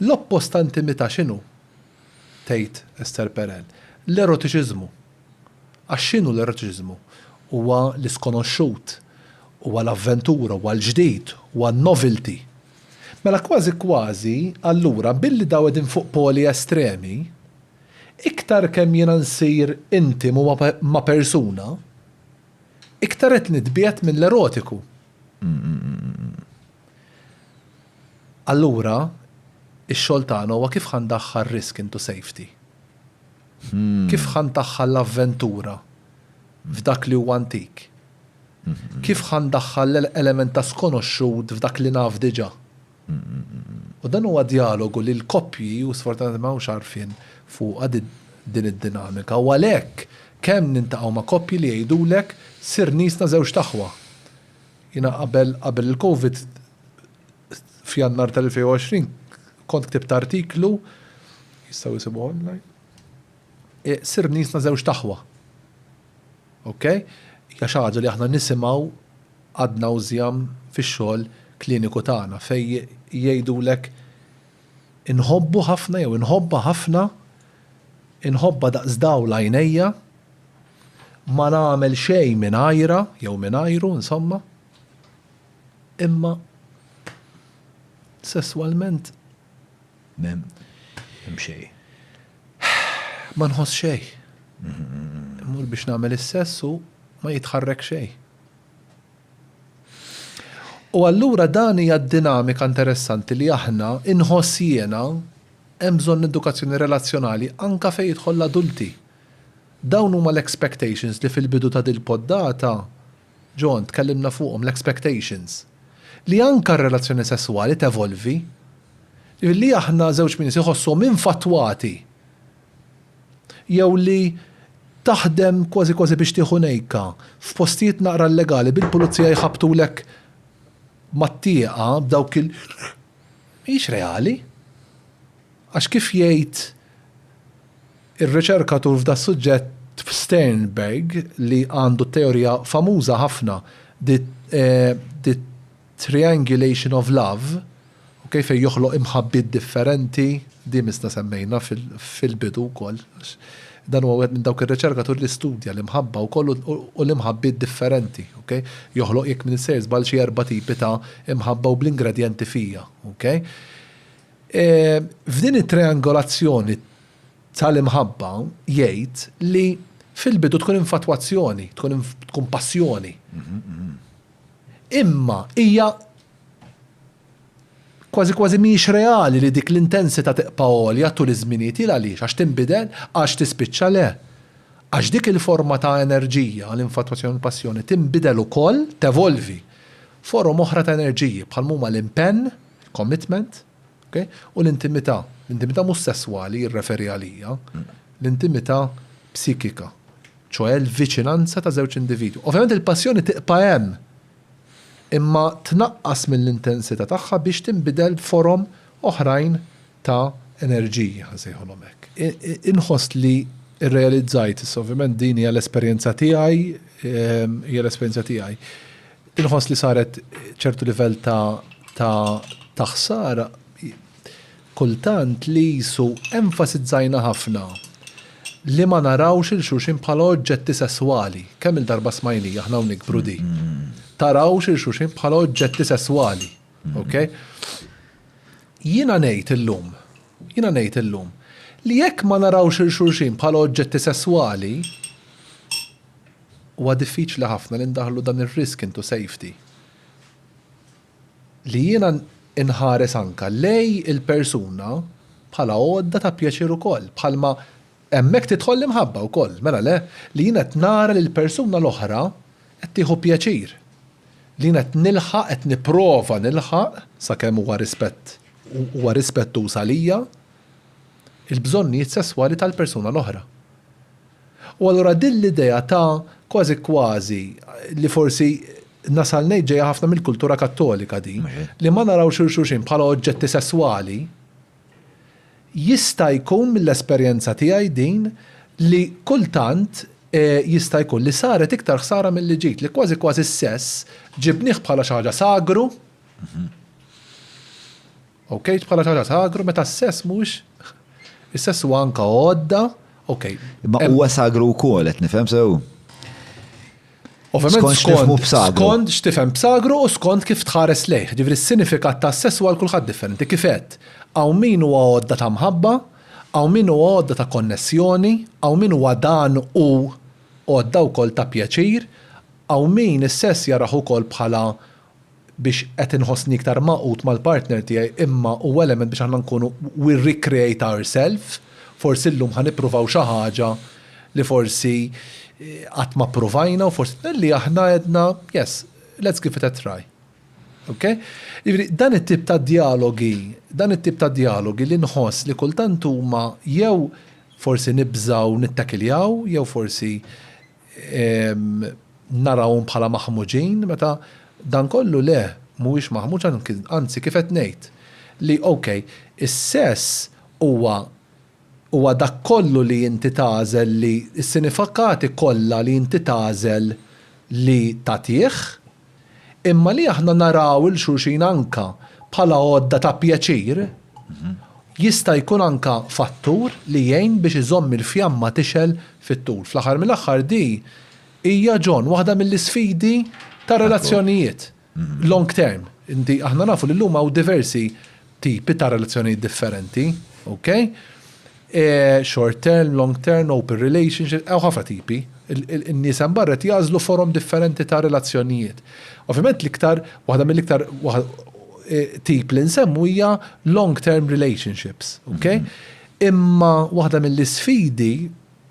L-oppost ta' intimità x'inhu? Tgħid Esther Perel. L-erotiċiżmu. Għax x'inhu l-erotiċiżmu? Huwa l-iskonoxxut, huwa l-avventura, huwa l-ġdid, huwa n-novelty. Mela kważi allura billi daw qegħdin fuq poli estremi, iktar kemm jiena nsir intimu ma' persuna, iktar qed nitbiet mill-erotiku. Allura, ix-xogħol tagħna huwa kif ħandaħħal risk into safety. Kif ħandaħħal l-avventura f'dak li huwa antik. Kif ħandaħħal l-element ta' skonoxxut f'dak li naf diġà. U dan huwa dialogu li l-koppji u sfortunatament m'hawnx għarfien fuqha din id-dinamika. U għalhekk kemm nintaqgħu ma' koppji li jgħidulek sir nisna żewġ taħwa. Jiena qabel il-COVID f'Jannar tal-2020 kont ktibt artiklu jistgħu jsibuh online. Sir nisna żewġ taħwa. Okay? Hija xi ħaġa li aħna nisimgħu ad nawżjam fix-xogħol kliniku tagħna fejn jgħidulek inħobbu ħafna jew inħobba ħafna, inħobba daqs dawl għajnejja, ma nagħmel xejn mingħajra jew mingħajru insomma, imma sesswalment hemm xejn. Ma nħoss xejn. Immur biex nagħmel is-sess u ma jitħarrek xejn. U allura dan hija d-dinamika interessanti li aħna inħoss jiena hemm bżonn edukazzjoni relazzjonali anke fejn jidħol l-adulti. Dawn huma l-expectations li fil-bidu ta' dil-poddata, John, tkellimna fuqhom l-expectations. Li anke r-relazzjoni sesswali tevolvi, li aħna żewġ min iħossuhom infatwati. Jew li taħdem kważi biex tieħu ngħidka f'postijiet naqra legali bil-pulizija jħabtulek mat-tieqa b'dawk mhix reali. Għax kif jgħid ir-riċerkatur f'da suġġett Sternberg li għandu teorija famuża ħafna the triangulation of love, okay, fejn joħloq imħabbiet differenti, di misna semmejna fil-bidu wkoll. Dan huwa minn dawk ir-riċerkatur li studja l-imħabba wkoll u l-imħabbiet differenti, okay? Joħloq jekk minn isser żball xi 4 tipi ta' imħabba u bl-ingredjenti fija, okay? F'din it-triangolazzjoni tal-imħabba jgħid li fil-bidu tkun infatwazzjoni, tkun passjoni. Imma hija kważi mhix reali li dik l-intensità teqpa' għolja tul iż-żminijiet għaliex għax tinbidel għax tispiċċa le. Għax dik il-forma ta' enerġija l-infatuazzjoni u l-passjoni tinbidel ukoll tevolvi. Forom oħra ta' enerġiji bħal huma l-impenn, commitment, okay? U l-intimità. L-intimità mhux sesswali jirreferi għalija, l-intimità psikika, ċoe l-viċinanza ta' żewġ individwi. Ovvjament il-passjoni teqpa' hemm, imma tnaqqas mill-intensità tagħha biex tinbidel forom oħrajn ta' enerġija ħasejħolhom hekk. Inħoss li irrealizzajt, ovvjament din hija l-esperjenza tiegħi, inħoss li saret ċertu livell ta' ħsara kultant li jisu enfasizzajna ħafna li ma narawx il-xulxin bħala oġġetti sesswali. Kemm il-darba smajni aħna hawnhekk brudi. Tarawx il-xulxin bħala oġġetti sesswali. Okay? Jiena ngħid illum li jekk ma narawx il-xulxin bħala oġġetti sesswali huwa diffiċli ħafna li ndaħlu dan ir-risk into safety. Li jiena inħares anka lej il-persuna bħala għodda ta' pjaċir ukoll, bħalma hemmhekk tidħol imħabba wkoll, mela le, li jiena qed nara li l-persuna l-oħra qed tieħu pjaċir. Li jiena qed nilħaq, qed nipprova nilħaq sakemm huwa rispettuż għalija il-bżonnijiet sesswali tal-persuna l-oħra. U allura din l-idea ta' kważi li forsi nasal ġejja ħafna mill-kultura kattolika di, li ma naraw xulxin bħala oġġetti sesswali, jista' jkun mill-esperjenza tiegħi din li kultant jista' jkun li saret iktar ħsara mill-li ġiet, li kważi s-sess ġibnieh bħala xi ħaġa sagru. Ok, bħala ċaġa sagru, meta s-sess mux, s-sess u anka għodda, ok. Ma huwa sagru wkoll qed nifhem sew. Ovvjament skont x'tifhem b'sagru u skont kif tħares lejh. Ġifri s-sinifikat ta' sess huwa kulħadd differenti. Kifet, hawn min huwa għodda ta' mħabba, hawn min huwa għodda ta' konnessjoni, hawn min huwa dan u għodda wkoll ta' pjaċir, hawn min is-sess jaraħ ukoll bħala biex qed inħossni iktar maqut mal-partner tiegħi imma u element biex aħna nkunu we recreate ourselves, forsi llum ħanippruvaw xi ħaġa li forsi qatt ma provajna u forsi li aħna għedna, yes, let's give it a try. Ok? Dan it-tip ta' dialogi li nħoss li kultant huma jew forsi nibżaw nittakiljaw, jew forsi narawhom bħala maħmuġin, meta dan kollu le mhuwiex maħmuġ, anzi kif qed ngħid li ok, is-sess huwa dak kollu li inti tażel li s-sinifikati kollha li inti tażel li tagħtih, imma li aħna naraw il xulxin anka bħala għodda ta' pjaċir, jista' jkun anka fattur li jgħin biex iżomm il-fjamma tixel fit-tul. Fl-aħħar mill-aħħar di hija ġon waħda mill-isfidi ta' relazzjonijiet long term. Inti aħna nafu li llum hawn diversi tipi ta' relazzjonijiet differenti, okay? Short term, long term, open relationship, ħafna tipi. In-nies hemm barra jażlu forom differenti ta' relazzjonijiet. Ovvjament l-iktar, waħda mill-iktar tip li nsemmu hija long term relationships, okay? Imma waħda mill-isfidi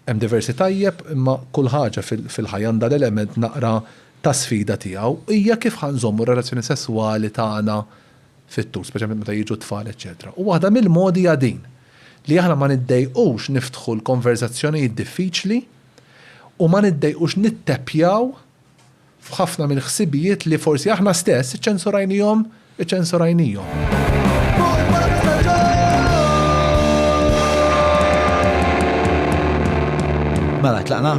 hemm diversi tajjeb, imma kull ħaġa fil-ħajja għandha l-element naqra ta' sfida tiegħu hija kif ħanżommu relazzjoni sesswali tagħna fit-tul, speċjalment meta jiġu tfal, eċetera. U waħda mill-modi hija din li aħna ma niddejqux niftħu l-konverzazzjonijiet diffiċli u ma niddejqux nittepjaw f'ħafna mill-ħsibijiet li forsi aħna stess iċċensurajnihom. Mela tlaqna.